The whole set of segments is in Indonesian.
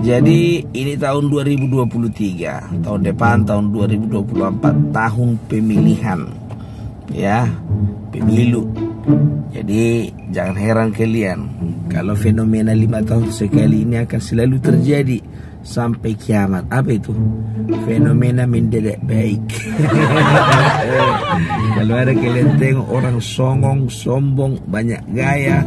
Jadi ini tahun 2023, tahun depan tahun 2024, tahun pemilihan, ya, pemilu. Jadi jangan heran kalian kalau fenomena 5 tahun sekali ini akan selalu terjadi sampai kiamat. Apa itu? Fenomena mendadak baik. Kalau ada kalian tengok orang songong, sombong, banyak gaya,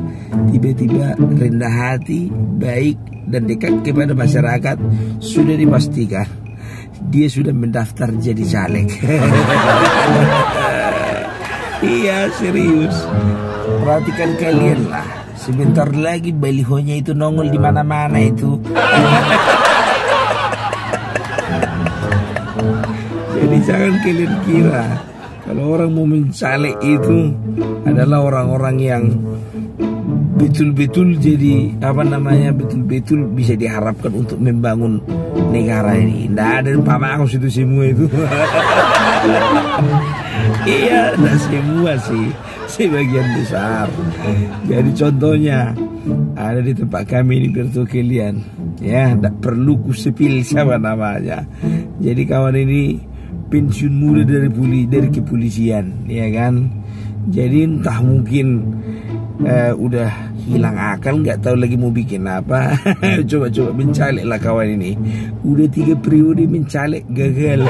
tiba-tiba rendah hati, baik dan dekat kepada masyarakat, sudah dipastikan dia sudah mendaftar jadi caleg. Iya, serius. Perhatikan kalian lah, sebentar lagi balihonya itu nongol di mana-mana itu. Jadi jangan kalian kira kalau orang mau mencaleg itu adalah orang-orang yang betul-betul jadi betul-betul bisa diharapkan untuk membangun negara ini. Tidak ada pamangos itu semua itu. Iya, tidak semua sih, sebagian besar. Jadi contohnya ada di tempat kami ini bertuh kalian, ya, tidak perlu kusepil siapa namanya. Jadi kawan ini pensiun muda dari kepolisian, ya kan. Jadi entah mungkin udah hilang akal, nggak tahu lagi mau bikin apa. Coba mencalek lah kawan ini. Udah 3 periode mencalek gagal.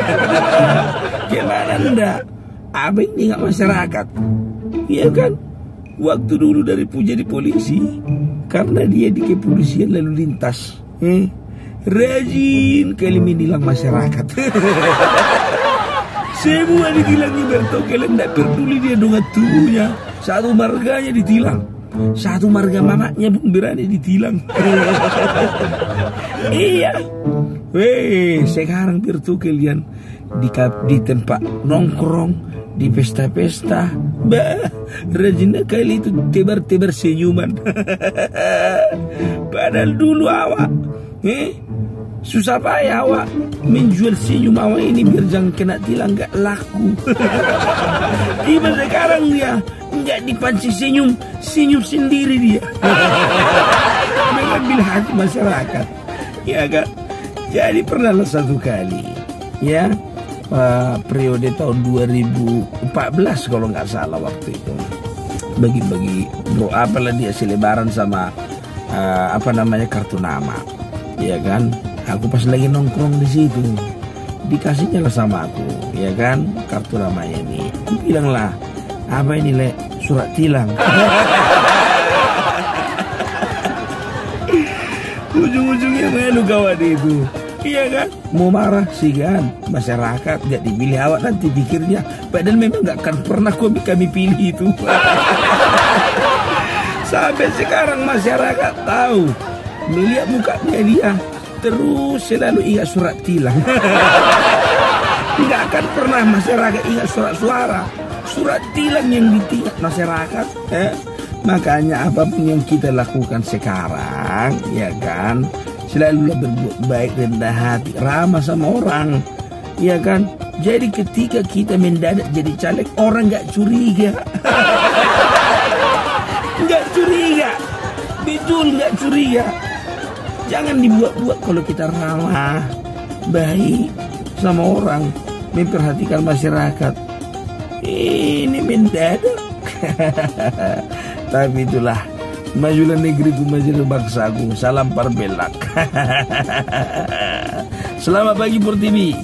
Gimana ndak? Apa ini nggak masyarakat? Iya kan? Waktu dulu dari jadi polisi, karena dia di kepolisian lalu lintas, rajin kali menilang masyarakat. Semua ditilangnya bertokelan, tidak peduli dia dengan tubuhnya. Satu marganya ditilang, satu marga mamaknya pun berani ditilang. Iya. Sekarang bertuh kalian di tempat nongkrong, di pesta-pesta, rajin kali itu tebar-tebar senyuman. Padahal dulu awak susah payah awak menjual senyum awak ini biar jangan kena tilang, gak laku. Tiba sekarang dia nggak dipancing senyum sendiri dia. Mengambil hati masyarakat, ya kan? Jadi pernahlah satu kali, ya, periode tahun 2014 kalau nggak salah waktu itu, bagi-bagi apalah dia selebaran sama kartu nama, ya kan. Aku pas lagi nongkrong di situ, dikasihnya lah sama aku, ya kan, kartu namanya ini. Aku bilang lah, apa ini le, surat tilang. Ujung-ujungnya malu kawan itu, iya kan. Mau marah sih kan, masyarakat gak dipilih awak, nanti pikirnya padahal memang gak akan pernah kami pilih itu. Sampai sekarang masyarakat tahu, melihat mukanya dia terus selalu ingat surat tilang. Tidak akan pernah masyarakat ingat surat suara, surat tilang yang ditingat masyarakat. Makanya apapun yang kita lakukan sekarang, ya kan, selalulah berbuat baik, rendah hati, ramah sama orang, ya kan. Jadi ketika kita mendadak jadi caleg, orang nggak curiga. Nggak curiga, betul nggak curiga. Jangan dibuat-buat kalau kita ramah, baik sama orang, memperhatikan masyarakat. Ini mendadak. Tapi itulah, majulah negeriku, majulah bangsaku. Salam Parbelak. Selamat pagi Purtibi.